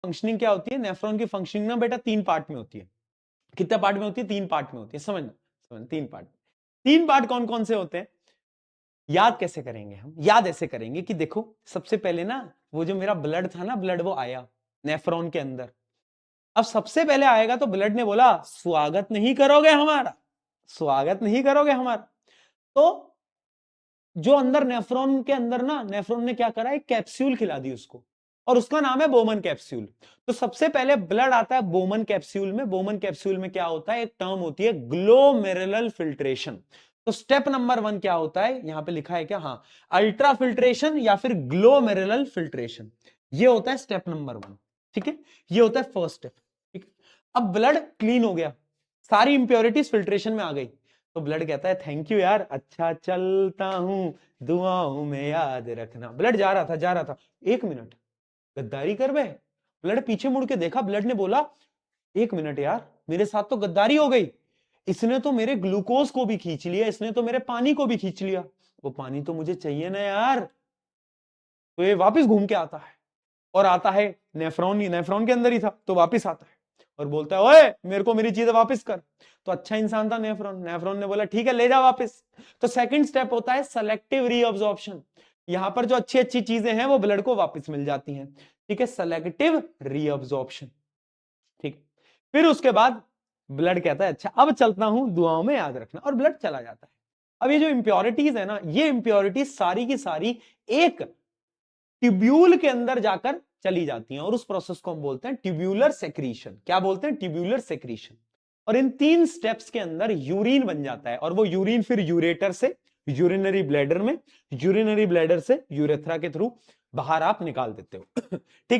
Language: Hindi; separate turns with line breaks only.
फंक्शनिंग क्या होती है, नेफ्रॉन की फंक्शनिंग ना बेटा 3 पार्ट में होती है। कितने पार्ट में होती है? 3 पार्ट में होती है, समझना, 3 पार्ट। 3 पार्ट कौन कौन से होते हैं? याद कैसे करेंगे हम? याद ऐसे करेंगे कि देखो, सबसे पहले ना वो जो मेरा ब्लड था ना, ब्लड वो आया नेफ्रॉन के अंदर। अब सबसे पहले आएगा तो ब्लड ने बोला स्वागत नहीं करोगे हमारा, स्वागत नहीं करोगे हमारा। तो जो अंदर नेफ्रॉन के अंदर ना, नेफ्रॉन ने क्या करा, एक कैप्सूल खिला दी उसको, और उसका नाम है बोमन कैप्सूल। तो सबसे पहले ब्लड आता है बोमन कैप्सूल में। बोमन कैप्सूल में क्या होता है, एक टर्म होती है ग्लोमेरुलर फिल्ट्रेशन। तो स्टेप नंबर 1 क्या होता है, यहां पे लिखा है क्या, हाँ, अल्ट्रा फिल्ट्रेशन या फिर ग्लोमेरुलर फिल्ट्रेशन, ये होता है स्टेप नंबर 1। ठीक है, ये होता है फर्स्ट स्टेप। ठीक है, अब ब्लड क्लीन हो गया, सारी इंप्योरिटीज फिल्ट्रेशन में आ गई, तो ब्लड कहता है थैंक यू यार, अच्छा चलता हूं, दुआओं में याद रखना। ब्लड जा रहा था, जा रहा था, 1 मिनट, गद्दारी कर बे। ब्लड पीछे मुड़ के देखा, ब्लड ने बोला 1 मिनट यार, मेरे साथ तो गद्दारी हो गई, इसने तो मेरे ग्लूकोज को भी खींच लिया, इसने तो मेरे पानी को भी खींच लिया, वो पानी तो मुझे चाहिए ना यार। तो ये वापस घूम के आता है, और आता है नेफ्रॉन, नेफ्रॉन के अंदर ही था, तो वापस आता है और बोलता है ओए मेरे को मेरी चीजें वापस कर। तो अच्छा इंसान था नेफ्रॉन, नेफ्रॉन ने बोला ठीक है ले जा वापस। तो सेकंड स्टेप होता है सेलेक्टिव रीअब्जॉर्प्शन, यहां पर जो अच्छी अच्छी चीजें हैं वो ब्लड को वापस मिल जाती हैं। ठीक है, सेलेक्टिव रीअब्जॉर्प्शन। ठीक, फिर उसके बाद ब्लड कहता है अच्छा अब चलता हूं, दुआओं में याद रखना, और ब्लड चला जाता है। अब ये जो इंप्योरिटीज है ना, ये इंप्योरिटीज सारी की सारी एक ट्यूब्यूल के अंदर जाकर चली जाती हैं, और उस प्रोसेस को हम बोलते हैं ट्यूब्यूलर सेक्रीशन। क्या बोलते हैं? Tubular secretion. और इन 3 स्टेप्स के अंदर यूरिन बन जाता है, और वो यूरिन फिर यूरेटर से यूरिनरी ब्लैडर में, यूरिनरी ब्लैडर से यूरेथ्रा के थ्रू बाहर आप निकाल देते हो। ठीक है।